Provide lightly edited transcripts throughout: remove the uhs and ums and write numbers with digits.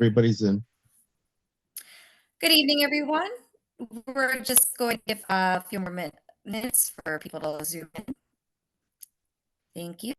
Everybody's in. Good evening, everyone. We're just going to give a few more minutes for people to zoom in. Thank you.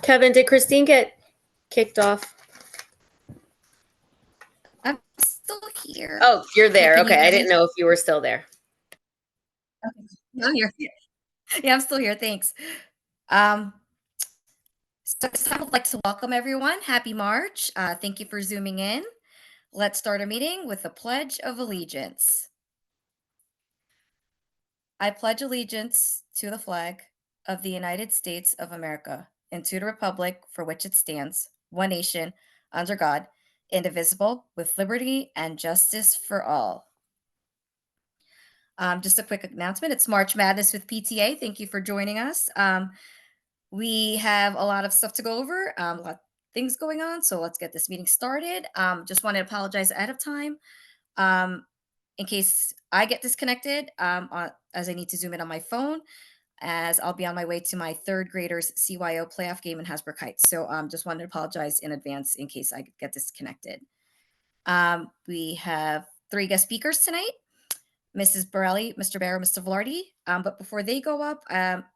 Kevin, did Christine get kicked off? I'm still here. Oh, you're there. Can you Okay, hear I me? didn't know if you were still there. No, you're here. Yeah, I'm still here. Thanks. So I would like to welcome everyone. Happy March. Thank you for zooming in. Let's start our meeting with the Pledge of Allegiance. I pledge allegiance to the flag of the United States of America and to the republic for which it stands, one nation, under God, indivisible, with liberty and justice for all. Just a quick announcement. It's March Madness with PTA. Thank you for joining us. We have a lot of stuff to go over, a lot of things going on, so let's get this meeting started. Just want to apologize ahead of time. In case I get disconnected, as I need to zoom in on my phone, as I'll be on my way to my third graders CYO playoff game in Hasbrook Heights. So just wanted to apologize in advance in case I get disconnected. We have 3 guest speakers tonight, Mrs. Borelli, Mr. Barrow, Mr. Velarde. But before they go up,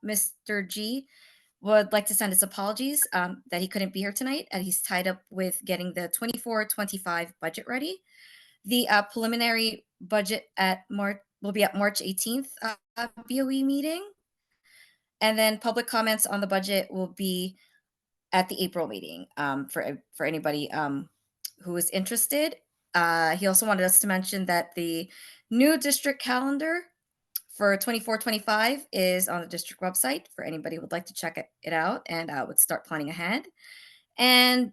Mr. G would like to send his apologies that he couldn't be here tonight. He's tied up with getting the 24-25 budget ready. The preliminary budget will be at March 18th BOE meeting. And then public comments on the budget will be at the April meeting for anybody who is interested. He also wanted us to mention that the new district calendar for 24-25 is on the district website for anybody who would like to check it out and would start planning ahead. And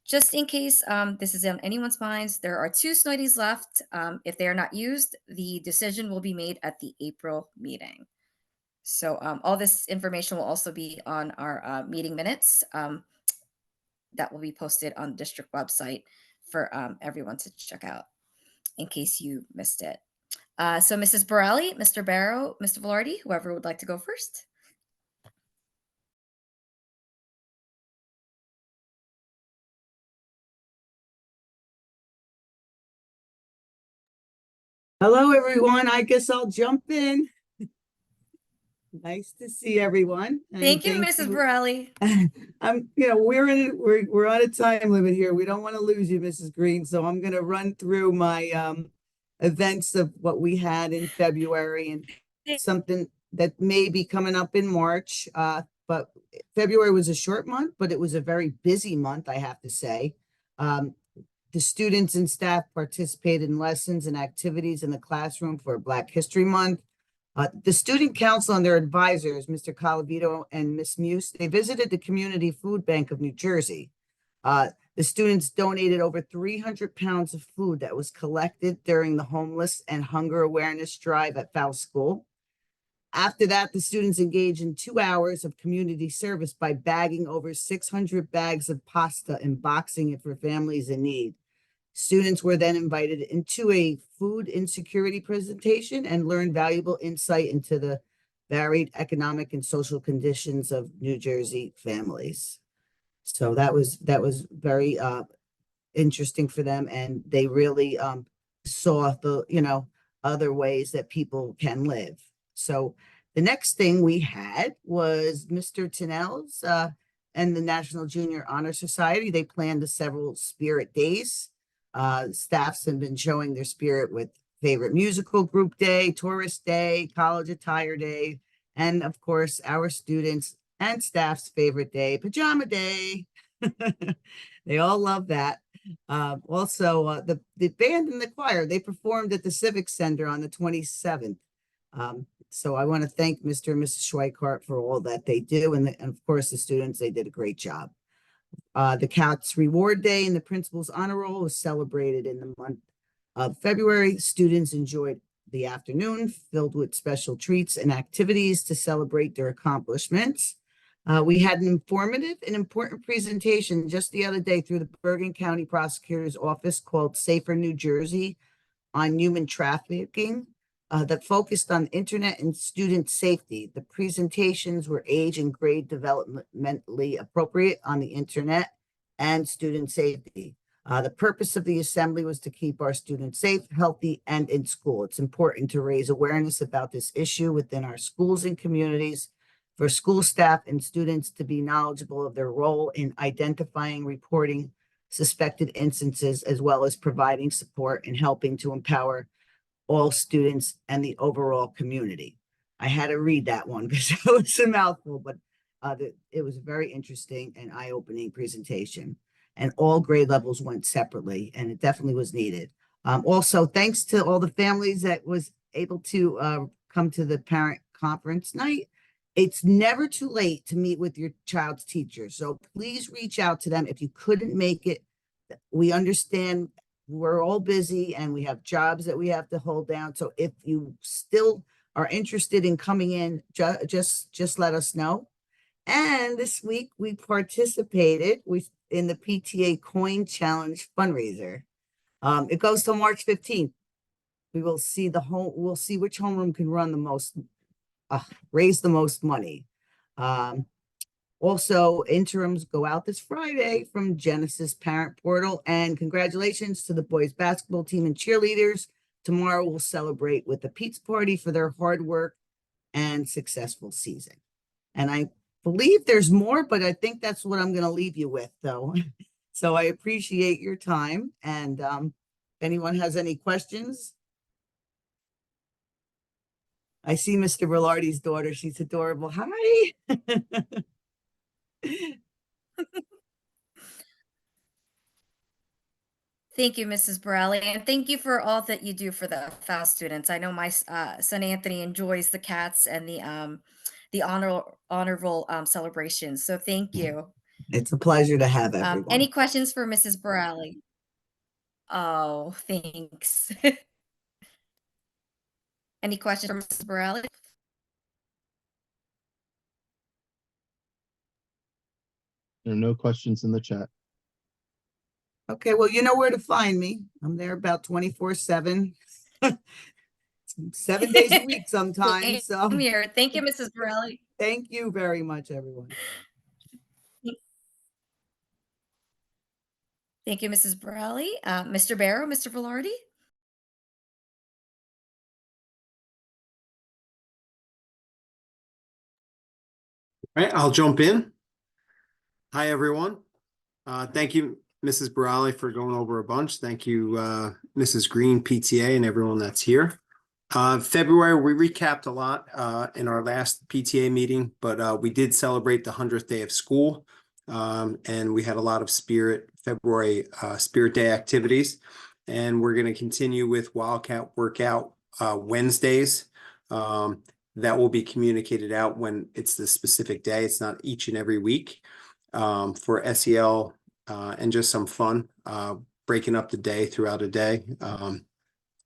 just in case this is on anyone's minds, there are 2 snow days left. If they are not used, the decision will be made at the April meeting. So all this information will also be on our meeting minutes that will be posted on the district website for everyone to check out in case you missed it. So Mrs. Borelli, Mr. Barrow, Mr. Velarde, whoever would like to go first. Hello, everyone. I guess I'll jump in. Nice to see everyone. Thank you, Mrs. Borelli. We're on a time limit here. We don't want to lose you, Mrs. Green. So I'm going to run through my events of what we had in February and something that may be coming up in March. but February was a short month, but it was a very busy month, I have to say. The students and staff participated in lessons and activities in the classroom for Black History Month. The student council and their advisors, Mr. Calavito and Miss Muse, they visited the Community Food Bank of New Jersey. The students donated over 300 pounds of food that was collected during the homeless and hunger awareness drive at Faust School. After that, the students engaged in 2 hours of community service by bagging over 600 bags of pasta and boxing it for families in need. Students were then invited into a food insecurity presentation and learned valuable insight into the varied economic and social conditions of New Jersey families. So that was very interesting for them, and they really saw the other ways that people can live. So the next thing we had was Mr. Tinnell's and the National Junior Honor Society. They planned several spirit days. Staffs have been showing their spirit with favorite musical group day, tourist day, college attire day, and of course our students and staff's favorite day, pajama day. They all love that. Also, the band and the choir, they performed at the Civic Center on the 27th. So I want to thank Mr. and Mrs. Schweikart for all that they do. And of course, the students, they did a great job. The Cats Reward Day and the Principal's Honor Roll was celebrated in the month of February. Students enjoyed the afternoon filled with special treats and activities to celebrate their accomplishments. We had an informative and important presentation just the other day through the Bergen County Prosecutor's Office called Safer New Jersey on human trafficking that focused on internet and student safety. The presentations were age and grade developmentally appropriate on the internet and student safety. The purpose of the assembly was to keep our students safe, healthy, and in school. It's important to raise awareness about this issue within our schools and communities, for school staff and students to be knowledgeable of their role in identifying, reporting suspected instances, as well as providing support and helping to empower all students and the overall community. I had to read that one because it was a mouthful, but it was a very interesting and eye-opening presentation. And all grade levels went separately, and it definitely was needed. Also, thanks to all the families that was able to come to the parent conference night. It's never too late to meet with your child's teacher. So please reach out to them. If you couldn't make it, we understand we're all busy and we have jobs that we have to hold down. So if you still are interested in coming in, just let us know. And this week we participated in the PTA Coin Challenge fundraiser. It goes till March 15th. We will see we'll see which homeroom can run the most, raise the most money. Also, interims go out this Friday from Genesis Parent Portal. And congratulations to the boys basketball team and cheerleaders. Tomorrow we'll celebrate with a pizza party for their hard work and successful season. And I believe there's more, but I think that's what I'm going to leave you with, though. So I appreciate your time. And if anyone has any questions. I see Mr. Velarde's daughter. She's adorable. Hi. Thank you, Mrs. Borelli, and thank you for all that you do for the FAUST students. I know my son Anthony enjoys the cats and the honor roll celebrations. So thank you. It's a pleasure to have everyone. Any questions for Mrs. Borelli? Oh, thanks. Any questions for Mrs. Borelli? There are no questions in the chat. Okay, well, you know where to find me. I'm there about 24/7, 7 days a week sometimes. So Same here. Thank you, Mrs. Borelli. thank you very much, everyone. Thank you, Mrs. Borelli. Mr. Barrow, Mr. Velarde? All right, I'll jump in. Hi, everyone. Thank you, Mrs. Borelli, for going over a bunch. Thank you, Mrs. Green, PTA, and everyone that's here. February, we recapped a lot in our last PTA meeting, but we did celebrate the 100th day of school. And we had a lot of February Spirit Day activities. And we're going to continue with Wildcat Workout Wednesdays. That will be communicated out when it's the specific day. It's not each and every week for SEL and just some fun, breaking up the day throughout a day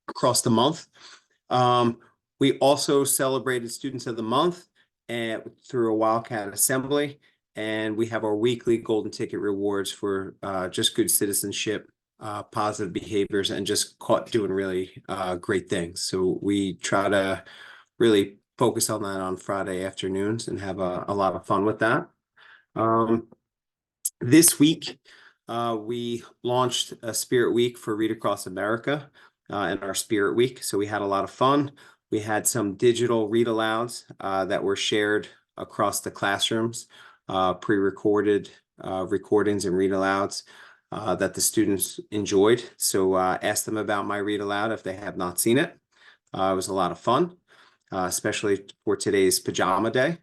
across the month. We also celebrated Students of the Month and through a Wildcat Assembly, and we have our weekly Golden Ticket rewards for just good citizenship, positive behaviors, and just caught doing really great things. So we try to really focus on that on Friday afternoons and have a lot of fun with that. This week, we launched a Spirit Week for Read Across America in our Spirit Week. So we had a lot of fun. We had some digital read alouds that were shared across the classrooms, pre-recorded recordings and read alouds that the students enjoyed. So ask them about my read aloud if they have not seen it. It was a lot of fun, especially for today's pajama day.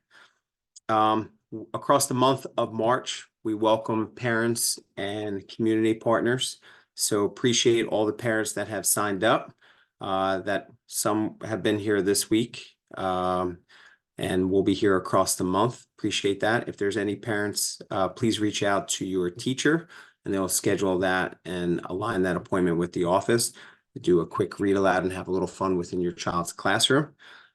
Across the month of March, we welcome parents and community partners. So appreciate all the parents that have signed up, that some have been here this week and will be here across the month. Appreciate that. If there's any parents, please reach out to your teacher and they'll schedule that and align that appointment with the office to do a quick read aloud and have a little fun within your child's classroom.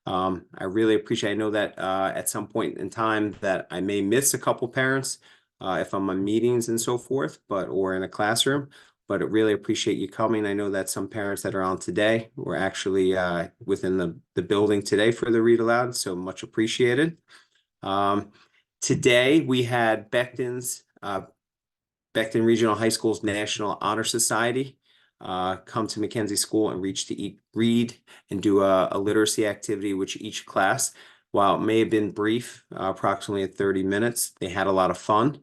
I really appreciate, I know that at some point in time that I may miss a couple parents if I'm on meetings and so forth, or in a classroom, but I really appreciate you coming. I know that some parents that are on today were actually within the building today for the read aloud, so much appreciated. Today we had Becton Regional High School's National Honor Society come to Mackenzie School and read and do a literacy activity, which each class, while it may have been brief, approximately at 30 minutes, they had a lot of fun.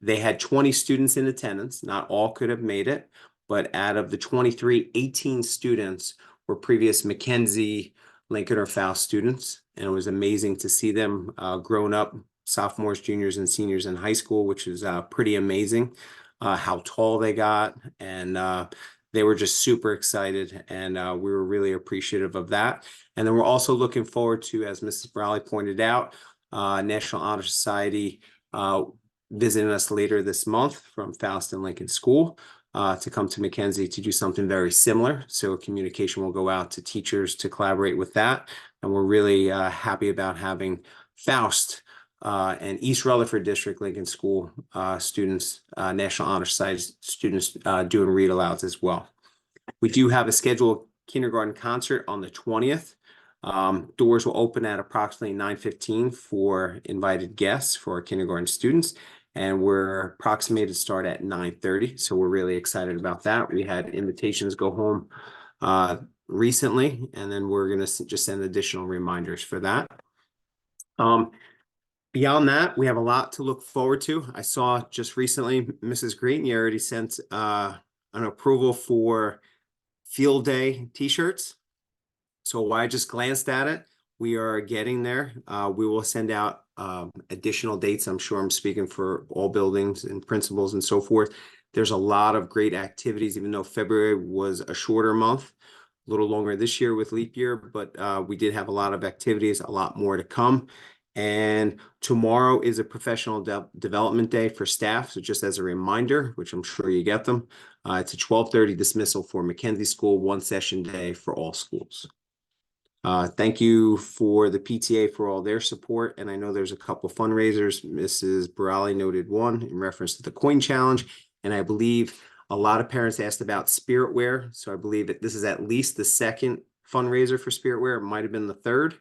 They had 20 students in attendance. Not all could have made it, but out of the 23, 18 students were previous Mackenzie, Lincoln, or Faust students. And it was amazing to see them grown up, sophomores, juniors, and seniors in high school, which is pretty amazing. How tall they got, and they were just super excited, and we were really appreciative of that. And then we're also looking forward to, as Mrs. Browley pointed out, National Honor Society visiting us later this month from Faust and Lincoln School to come to Mackenzie to do something very similar. So communication will go out to teachers to collaborate with that, and we're really happy about having Faust and East Rutherford District Lincoln School students, National Honor Society students doing read alouds as well. We do have a scheduled kindergarten concert on the 20th. Doors will open at approximately 9:15 for invited guests for our kindergarten students, and we're approximated to start at 9:30. So we're really excited about that. We had invitations go home recently, and then we're going to just send additional reminders for that. Beyond that, we have a lot to look forward to. I saw just recently, Mrs. Green, you already sent an approval for field day t-shirts. So while I just glanced at it, we are getting there. We will send out additional dates. I'm sure I'm speaking for all buildings and principals and so forth. There's a lot of great activities, even though February was a shorter month, a little longer this year with leap year, but we did have a lot of activities, a lot more to come. And tomorrow is a professional development day for staff. So just as a reminder, which I'm sure you get them, it's a 12:30 dismissal for Mackenzie School, one session day for all schools. Thank you for the PTA for all their support. And I know there's a couple fundraisers. Mrs. Barali noted one in reference to the coin challenge. And I believe a lot of parents asked about Spiritware. So I believe that this is at least the second fundraiser for Spiritware. It might have been the third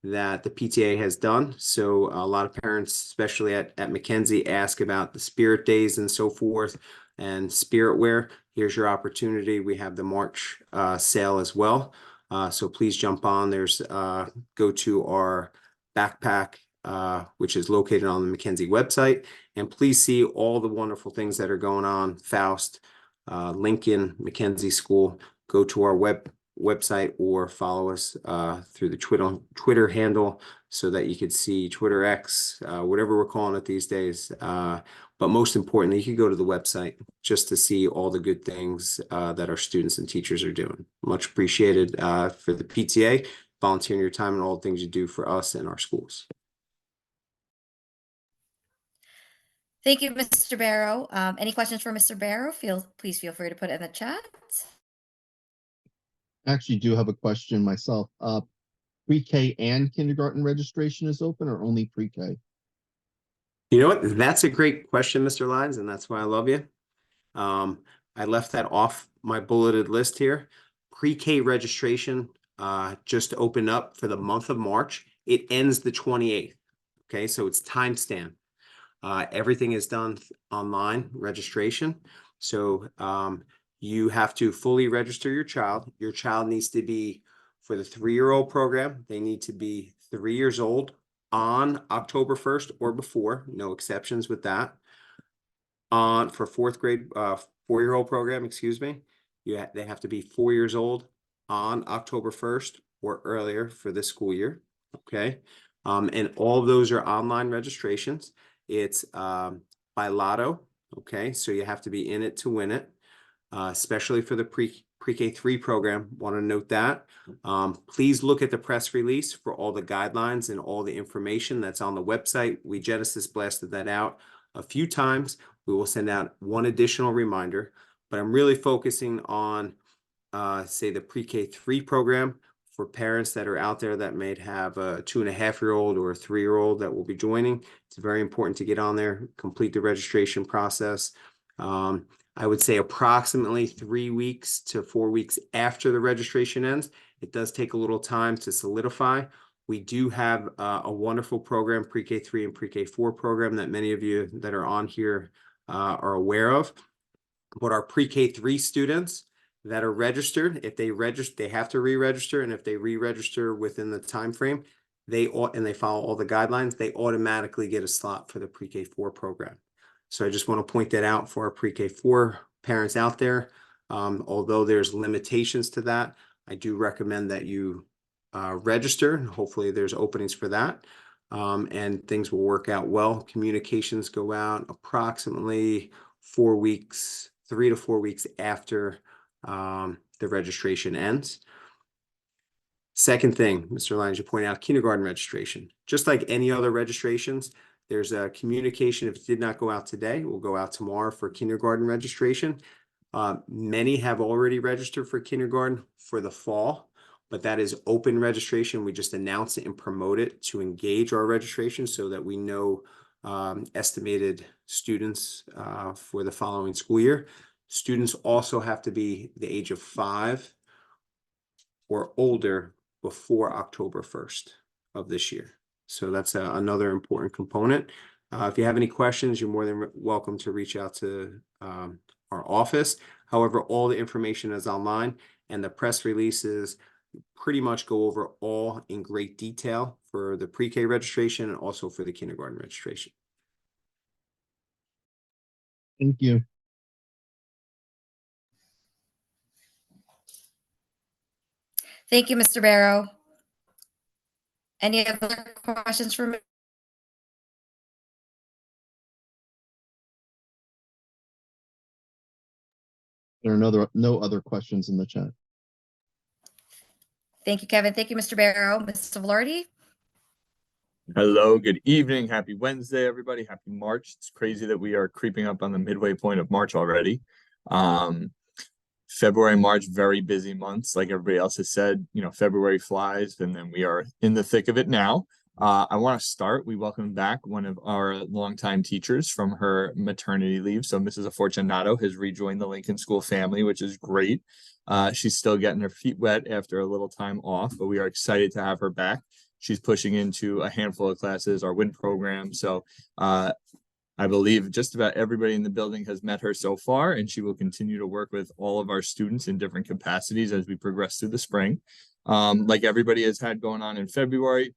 that the PTA has done. So a lot of parents, especially at Mackenzie, ask about the Spirit Days and so forth and Spiritware. Here's your opportunity. We have the March sale as well. So please jump on. There's go to our backpack, which is located on the Mackenzie website. And please see all the wonderful things that are going on. Faust, Lincoln, Mackenzie School. Go to our website or follow us through the Twitter handle so that you could see Twitter X, whatever we're calling it these days. But most importantly, you could go to the website just to see all the good things that our students and teachers are doing. Much appreciated for the PTA, volunteering your time and all the things you do for us and our schools. Thank you, Mr. Barrow. Any questions for Mr. Barrow? Please feel free to put it in the chat. I actually do have a question myself. Pre-K and kindergarten registration is open or only pre-K? You know what? That's a great question, Mr. Lyons, and that's why I love you. I left that off my bulleted list here. Pre-K registration just opened up for the month of March. It ends the 28th. Okay, so it's timestamped. Everything is done online registration. So you have to fully register your child. Your child needs to be, for the 3-year-old program, they need to be 3 years old on October 1st or before, no exceptions with that. For 4th grade, 4-year-old program, excuse me, they have to be 4 years old on October 1st or earlier for this school year. Okay. And all of those are online registrations. It's by lotto. Okay. So you have to be in it to win it, especially for the pre-K3 program. Want to note that. Please look at the press release for all the guidelines and all the information that's on the website. We Genesis blasted that out a few times. We will send out one additional reminder, but I'm really focusing on, say, the pre-K3 program for parents that are out there that may have a 2.5-year-old or a 3-year-old that will be joining. It's very important to get on there, complete the registration process. I would say approximately 3 weeks to 4 weeks after the registration ends. It does take a little time to solidify. We do have a wonderful program, pre-K3 and pre-K4 program that many of you that are on here are aware of. But our pre-K3 students that are registered, if they register, they have to re-register, and if they re-register within the time frame, they follow all the guidelines, they automatically get a slot for the pre-K4 program. So I just want to point that out for our pre-K4 parents out there. Although there's limitations to that, I do recommend that you register, and hopefully there's openings for that. And things will work out well. Communications go out approximately 4 weeks, 3 to 4 weeks after the registration ends. Second thing, Mr. Lyons, you point out kindergarten registration. Just like any other registrations, there's a communication. If it did not go out today, it will go out tomorrow for kindergarten registration. Many have already registered for kindergarten for the fall, but that is open registration. We just announce it and promote it to engage our registration so that we know estimated students for the following school year. Students also have to be the age of 5 or older before October 1st of this year. So that's another important component. If you have any questions, you're more than welcome to reach out to our office. However, all the information is online, and the press releases pretty much go over all in great detail for the pre-K registration and also for the kindergarten registration. Thank you. Thank you, Mr. Barrow. Any other questions for me? There are no other questions in the chat. Thank you, Kevin. Thank you, Mr. Barrow. Mr. Velarde? Hello, good evening. Happy Wednesday, everybody. Happy March. It's crazy that we are creeping up on the midway point of March already. February, March, very busy months. Like everybody else has said, February flies, and then we are in the thick of it now. I want to start. We welcome back one of our longtime teachers from her maternity leave. So Mrs. Afortunato has rejoined the Lincoln School family, which is great. She's still getting her feet wet after a little time off, but we are excited to have her back. She's pushing into a handful of classes, our WIN program. So I believe just about everybody in the building has met her so far, and she will continue to work with all of our students in different capacities as we progress through the spring. Like everybody has had going on in February,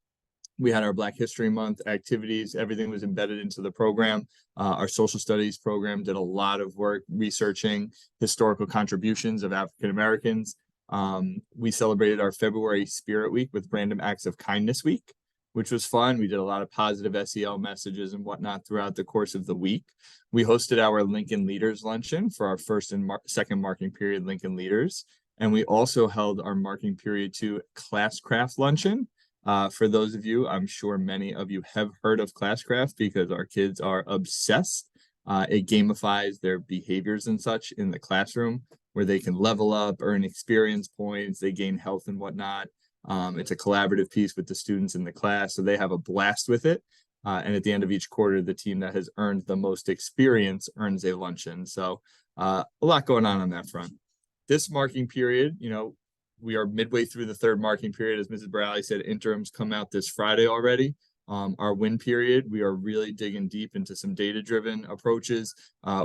we had our Black History Month activities. Everything was embedded into the program. Our social studies program did a lot of work researching historical contributions of African Americans We celebrated our February Spirit Week with Random Acts of Kindness Week, which was fun. We did a lot of positive SEL messages and whatnot throughout the course of the week. We hosted our Lincoln Leaders Luncheon for our first and second marking period Lincoln Leaders. And we also held our marking period 2 Classcraft Luncheon. For those of you, I'm sure many of you have heard of Classcraft because our kids are obsessed. It gamifies their behaviors and such in the classroom where they can level up, earn experience points, they gain health and whatnot. It's a collaborative piece with the students in the class, so they have a blast with it. And at the end of each quarter, the team that has earned the most experience earns a luncheon. So a lot going on that front. This marking period, we are midway through the third marking period. As Mrs. Bradley said, interims come out this Friday already. Our win period, we are really digging deep into some data-driven approaches.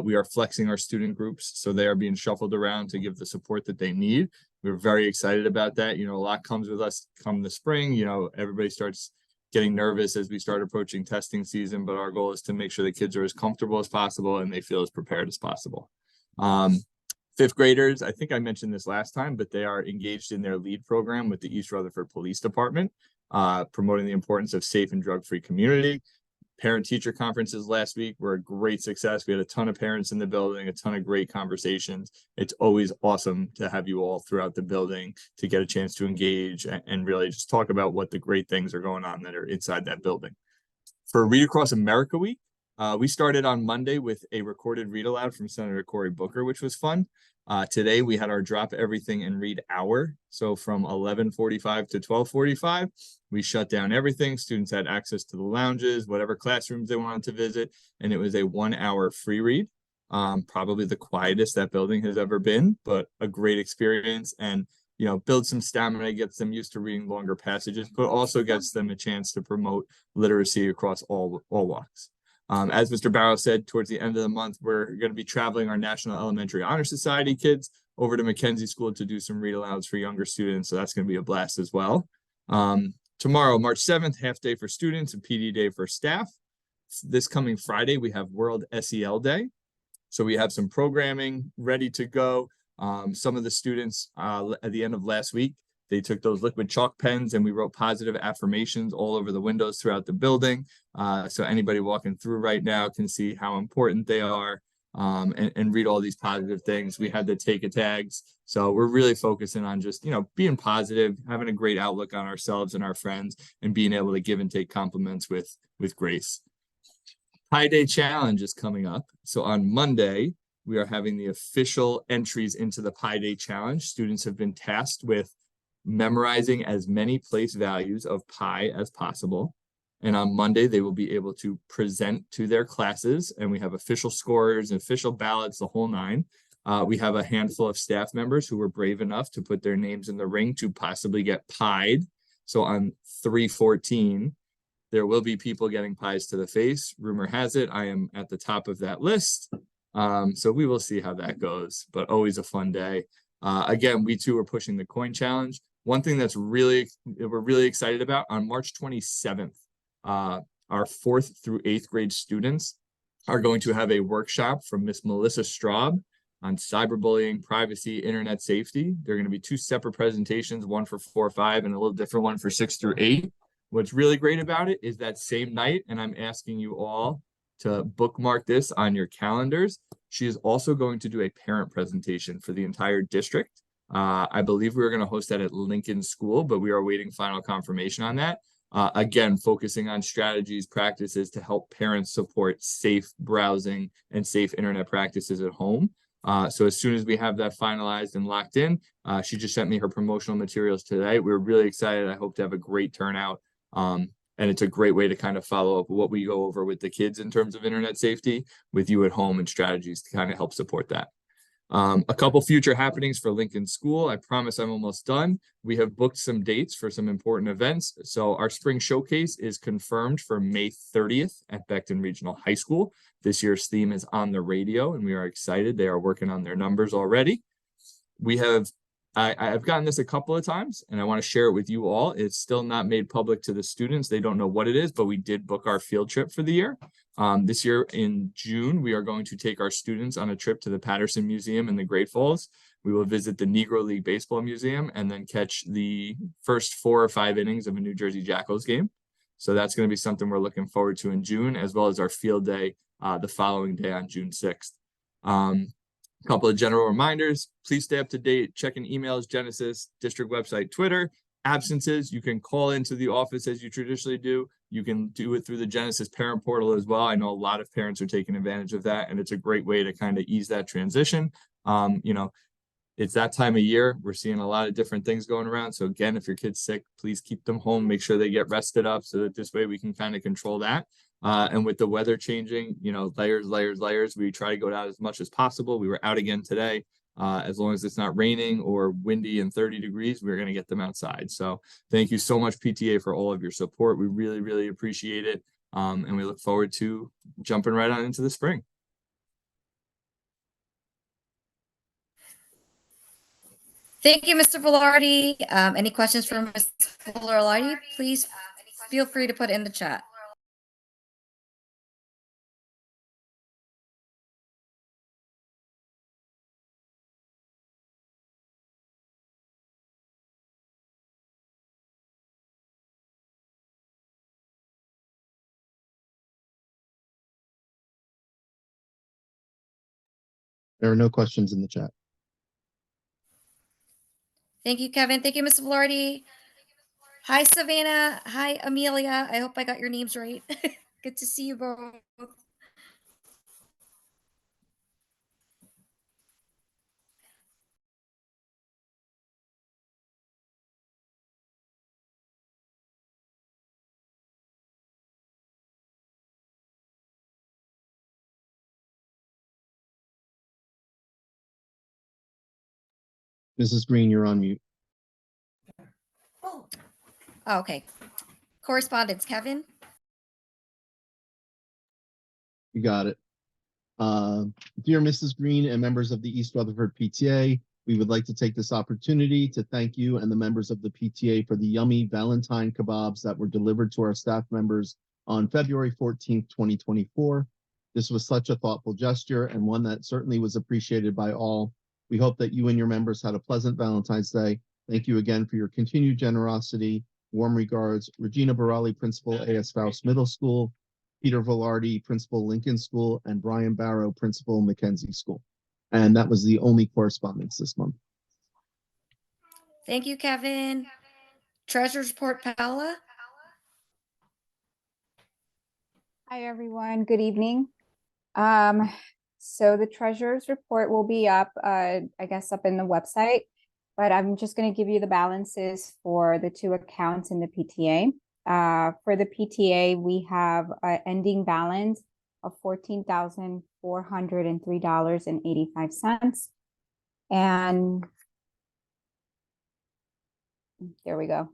We are flexing our student groups, so they are being shuffled around to give the support that they need. We're very excited about that. A lot comes with us come the spring. Everybody starts getting nervous as we start approaching testing season, but our goal is to make sure the kids are as comfortable as possible and they feel as prepared as possible. Fifth graders, I think I mentioned this last time, but they are engaged in their LEAD program with the East Rutherford Police Department, promoting the importance of safe and drug-free community. Parent-teacher conferences last week were a great success. We had a ton of parents in the building, a ton of great conversations. It's always awesome to have you all throughout the building to get a chance to engage and really just talk about what the great things are going on that are inside that building. For Read Across America Week, we started on Monday with a recorded read aloud from Senator Cory Booker, which was fun. Today we had our Drop Everything and Read hour. So from 11:45 to 12:45, we shut down everything. Students had access to the lounges, whatever classrooms they wanted to visit. And it was a 1 hour free read. Probably the quietest that building has ever been, but a great experience and, build some stamina, gets them used to reading longer passages, but also gets them a chance to promote literacy across all walks. As Mr. Barrow said, towards the end of the month, we're going to be traveling our National Elementary Honor Society kids over to Mackenzie School to do some read alouds for younger students. So that's going to be a blast as well. Tomorrow, March 7th, half day for students and PD day for staff. This coming Friday, we have World SEL Day. So we have some programming ready to go. Some of the students at the end of last week, they took those liquid chalk pens and we wrote positive affirmations all over the windows throughout the building. So anybody walking through right now can see how important they are and read all these positive things. We had the take a tags. So we're really focusing on just, being positive, having a great outlook on ourselves and our friends and being able to give and take compliments with grace. Pi Day Challenge is coming up. So on Monday, we are having the official entries into the Pi Day Challenge. Students have been tasked with memorizing as many place values of pi as possible. And on Monday, they will be able to present to their classes. And we have official scores and official ballots, the whole nine. We have a handful of staff members who were brave enough to put their names in the ring to possibly get pied. So on 3/14, there will be people getting pies to the face. Rumor has it, I am at the top of that list. So we will see how that goes, but always a fun day. Again, we too are pushing the coin challenge. One thing we're really excited about on March 27th, our 4th through 8th grade students are going to have a workshop from Miss Melissa Straub on cyberbullying, privacy, internet safety. They're going to be 2 separate presentations, one for 4 or 5 and a little different one for 6 through 8. What's really great about it is that same night, and I'm asking you all to bookmark this on your calendars, she is also going to do a parent presentation for the entire district. I believe we were going to host that at Lincoln School, but we are awaiting final confirmation on that. Again, focusing on strategies, practices to help parents support safe browsing and safe internet practices at home. So as soon as we have that finalized and locked in, she just sent me her promotional materials today. We're really excited. I hope to have a great turnout. And it's a great way to kind of follow up what we go over with the kids in terms of internet safety with you at home and strategies to kind of help support that. A couple future happenings for Lincoln School. I promise I'm almost done. We have booked some dates for some important events. So our spring showcase is confirmed for May 30th at Beckton Regional High School. This year's theme is On the Radio, and we are excited. They are working on their numbers already. I've gotten this a couple of times and I want to share it with you all. It's still not made public to the students. They don't know what it is, but we did book our field trip for the year. This year in June, we are going to take our students on a trip to the Patterson Museum in the Great Falls. We will visit the Negro League Baseball Museum and then catch the first 4 or 5 innings of a New Jersey Jackals game. So that's going to be something we're looking forward to in June, as well as our field day the following day on June 6th. A couple of general reminders: please stay up to date, checking emails, Genesis, district website, Twitter. Absences, you can call into the office as you traditionally do. You can do it through the Genesis parent portal as well. I know a lot of parents are taking advantage of that, and it's a great way to kind of ease that transition. You know, it's that time of year. We're seeing a lot of different things going around. So again, if your kid's sick, please keep them home, make sure they get rested up so that this way we can kind of control that. And with the weather changing, you know, layers, we try to go out as much as possible. We were out again today. As long as it's not raining or windy and 30 degrees, we're going to get them outside. So thank you so much, PTA, for all of your support. We really, really appreciate it. And we look forward to jumping right on into the spring. Thank you, Mr. Velarde. Any questions for Mr. Velarde? Please feel free to put in the chat. There are no questions in the chat. Thank you, Kevin. Thank you, Mr. Velarde. Hi, Savannah. Hi, Amelia. I hope I got your names right. Good to see you both. Mrs. Green, you're on mute. Oh, okay. Correspondence, Kevin. You got it. Dear Mrs. Green and members of the East Rutherford PTA, we would like to take this opportunity to thank you and the members of the PTA for the yummy Valentine kebabs that were delivered to our staff members on February 14th, 2024. This was such a thoughtful gesture and one that certainly was appreciated by all. We hope that you and your members had a pleasant Valentine's Day. Thank you again for your continued generosity. Warm regards, Regina Barali, Principal, A.S. Faust Middle School, Peter Velarde, Principal, Lincoln School, and Brian Barrow, Principal, Mackenzie School. And that was the only correspondence this month. Thank you, Kevin. Treasurer's report, Paola. Hi, everyone. Good evening. So the treasurer's report will be up, I guess, up in the website, but I'm just going to give you the balances for the 2 accounts in the PTA. For the PTA, we have an ending balance of $14,403.85. And there we go.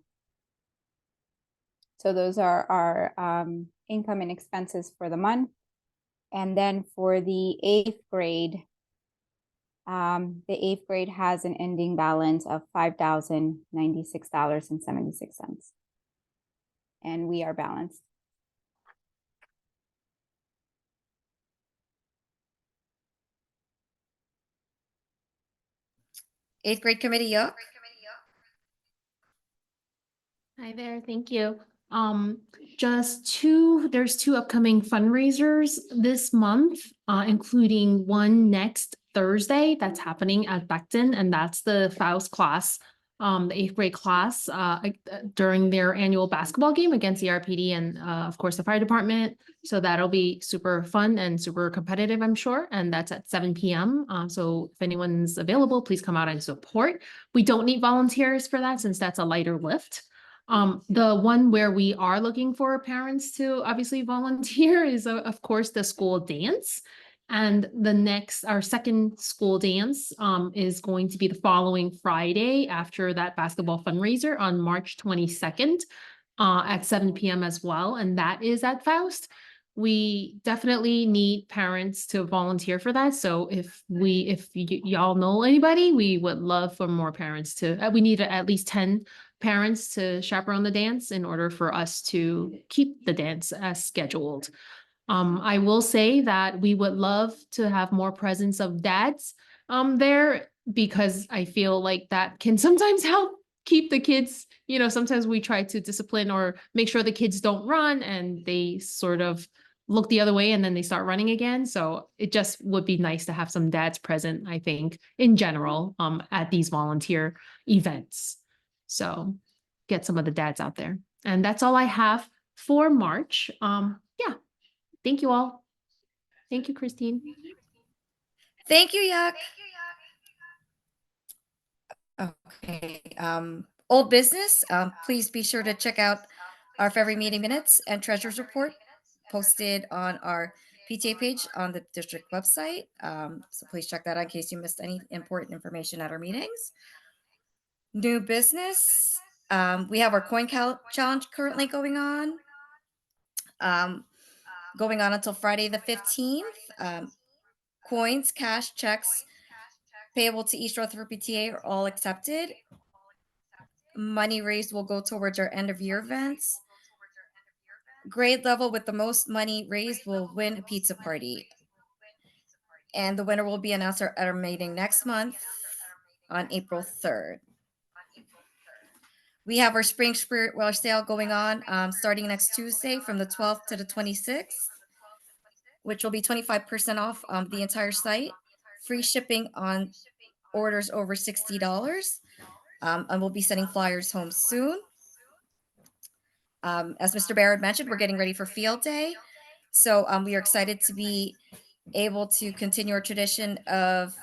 So those are our income and expenses for the month. And then for the 8th grade, the 8th grade has an ending balance of $5,096.76. And we are balanced. Eighth grade committee up. Hi there, thank you. There's 2 upcoming fundraisers this month, including one next Thursday that's happening at Beckton, and that's the Faust class, the 8th grade class, during their annual basketball game against the ERPTA and, of course, the fire department. So that'll be super fun and super competitive, I'm sure. And that's at 7 p.m. So if anyone's available, please come out and support. We don't need volunteers for that since that's a lighter lift. The one where we are looking for parents to obviously volunteer is, of course, the school dance. And our second school dance is going to be the following Friday after that basketball fundraiser on March 22nd at 7 p.m. as well. And that is at Faust. We definitely need parents to volunteer for that. So if y'all know anybody, we would love for more parents to, we need at least 10 parents to chaperone the dance in order for us to keep the dance as scheduled. I will say that we would love to have more presence of dads there. because I feel like that can sometimes help keep the kids, sometimes we try to discipline or make sure the kids don't run and they sort of look the other way and then they start running again. So it just would be nice to have some dads present, I think, in general, at these volunteer events. So get some of the dads out there. And that's all I have for March. Yeah. Thank you all. Thank you, Christine. Thank you, Yuck. Okay. Old business. Please be sure to check out our February meeting minutes and treasurer's report posted on our PTA page on the district website. So please check that out in case you missed any important information at our meetings. New business. We have our coin challenge currently going on. Going on until Friday the 15th. Coins, cash, checks payable to East Rutherford PTA are all accepted. Money raised will go towards our end of year events. Grade level with the most money raised will win a pizza party. And the winner will be announced at our meeting next month on April 3rd. We have our Spring Spirit Rush sale going on starting next Tuesday from the 12th to the 26th, which will be 25% off the entire site. Free shipping on orders over $60. And we'll be sending flyers home soon. As Mr. Barrett mentioned, we're getting ready for Field Day. So we are excited to be able to continue our tradition of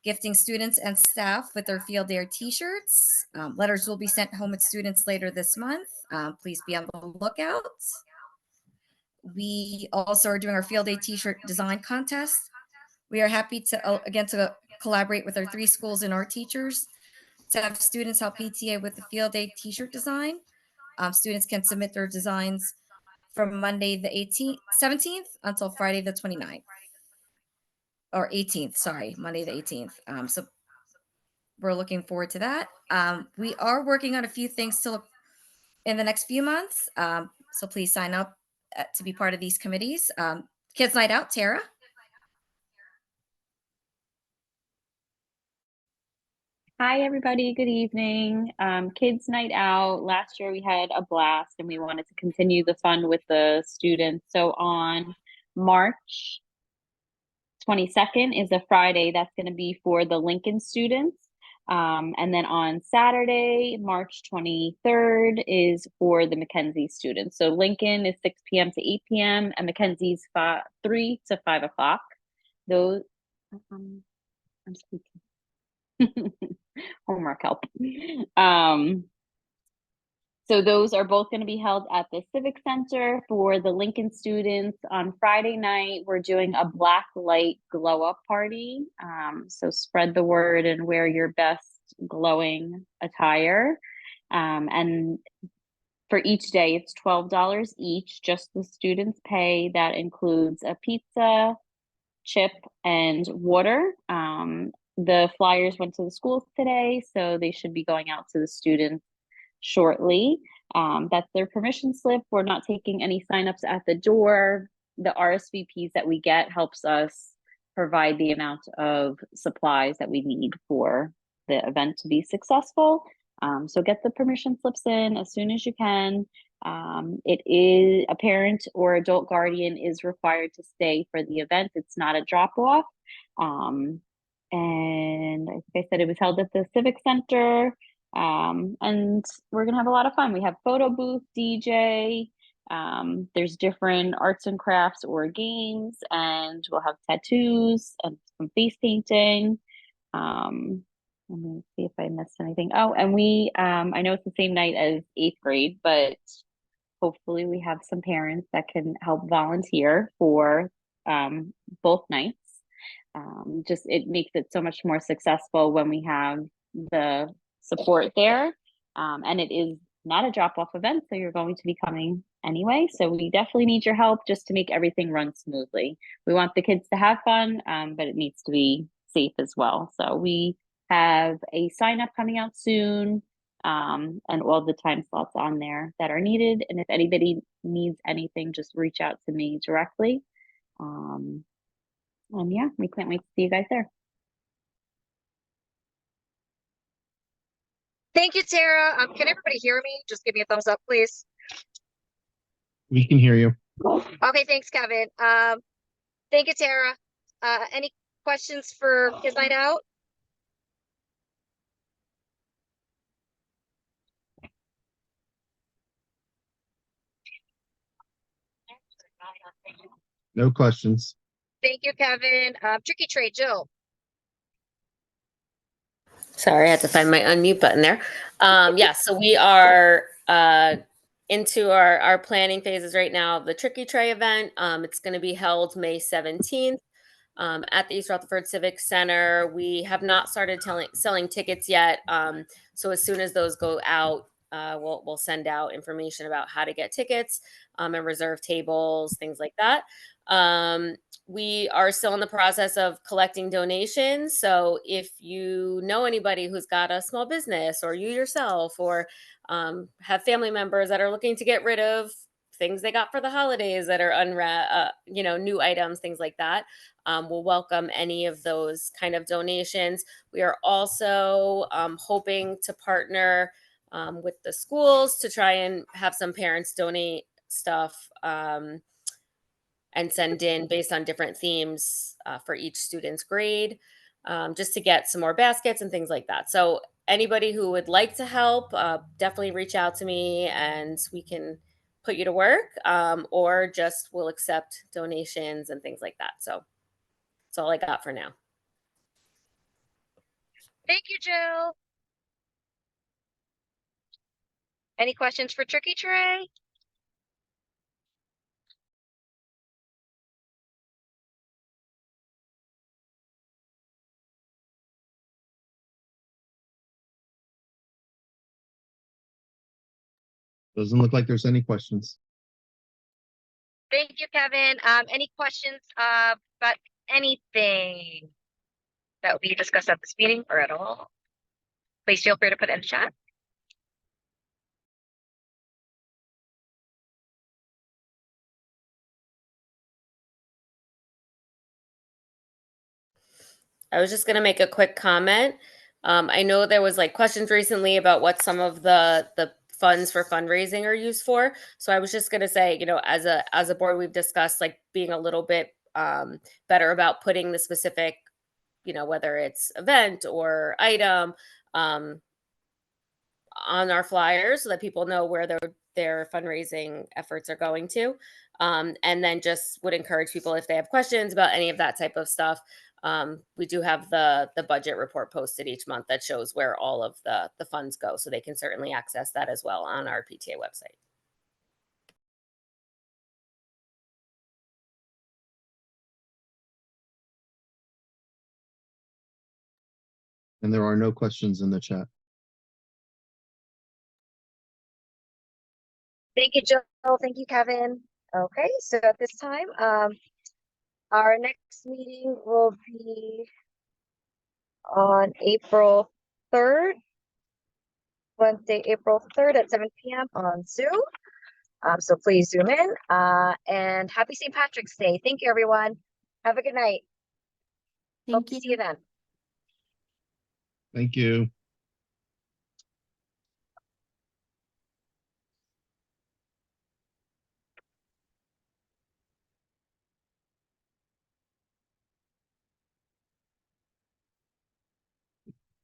gifting students and staff with their Field Day t-shirts. Letters will be sent home with students later this month. Please be on the lookout. We also are doing our Field Day t-shirt design contest. We are happy to, again, to collaborate with our 3 schools and art teachers to have students help PTA with the Field Day t-shirt design. Students can submit their designs from Monday the 17th until Friday the 29th. Or 18th, sorry, Monday the 18th. So we're looking forward to that. We are working on a few things still in the next few months. So please sign up to be part of these committees. Kids Night Out, Tara. Hi, everybody. Good evening. Kids Night Out. Last year we had a blast and we wanted to continue the fun with the students. So on March 22nd is a Friday. That's going to be for the Lincoln students. And then on Saturday, March 23rd is for the Mackenzie students. So Lincoln is 6 p.m. to 8 p.m. and Mackenzie's 3 to 5 o'clock. Those, I'm speaking. Homework help. So those are both going to be held at the Civic Center. For the Lincoln students, on Friday night, we're doing a black light glow up party. So spread the word and wear your best glowing attire. And for each day, it's $12 each, just the students pay. That includes a pizza, chip, and water. The flyers went to the schools today, so they should be going out to the students shortly. That's their permission slip. We're not taking any signups at the door. The RSVPs that we get helps us provide the amount of supplies that we need for the event to be successful. So get the permission slips in as soon as you can. It is a parent or adult guardian is required to stay for the event. It's not a drop off. And like I said, it was held at the Civic Center. And we're gonna have a lot of fun. We have photo booth, DJ, there's different arts and crafts or games, and we'll have tattoos and some face painting. Let me see if I missed anything. Oh, and we I know it's the same night as 8th grade, but hopefully we have some parents that can help volunteer for both nights. Just it makes it so much more successful when we have the support there. And it is not a drop-off event, so you're going to be coming anyway. So we definitely need your help just to make everything run smoothly. We want the kids to have fun, but it needs to be safe as well. So we have a sign up coming out soon, and all the time slots on there that are needed. And if anybody needs anything, just reach out to me directly. And yeah, we can't wait to see you guys there. Thank you, Tara. Can everybody hear me? Just give me a thumbs up, please. We can hear you. Okay, thanks, Kevin. Thank you, Tara. Any questions for Kids Night Out? No questions. Thank you, Kevin. Tricky Trade, Jill. Sorry, I had to find my unmute button there. Yeah, so we are into our planning phases right now of the Tricky Tray event. It's going to be held May 17th at the East Rutherford Civic Center. We have not started selling tickets yet. So as soon as those go out, we'll send out information about how to get tickets and reserve tables, things like that. We are still in the process of collecting donations. So if you know anybody who's got a small business, or you yourself, or have family members that are looking to get rid of things they got for the holidays that are new items, things like that, we'll welcome any of those kind of donations. We are also hoping to partner with the schools to try and have some parents donate stuff and send in based on different themes for each student's grade, just to get some more baskets and things like that. So anybody who would like to help, definitely reach out to me and we can put you to work, or just we'll accept donations and things like that. So that's all I got for now. Thank you, Jill. Any questions for Tricky Tray? Doesn't look like there's any questions. Thank you, Kevin. Any questions about anything that will be discussed at this meeting or at all? Please feel free to put it in the chat. I was just going to make a quick comment. I know there was like questions recently about what some of the funds for fundraising are used for. So I was just going to say, as a board, we've discussed like being a little bit better about putting the specific, whether it's event or item, on our flyers so that people know where their fundraising efforts are going to. And then just would encourage people, if they have questions about any of that type of stuff, we do have the budget report posted each month that shows where all of the funds go. So they can certainly access that as well on our PTA website. And there are no questions in the chat. Thank you, Jill. Thank you, Kevin. Okay, so at this time, our next meeting will be on April 3rd, Wednesday, April 3rd at 7 p.m. on Zoom. So please zoom in, and happy St. Patrick's Day. Thank you, everyone. Have a good night. Hope to see you then. Thank you.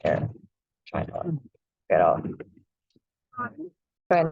Here, try to get off. Try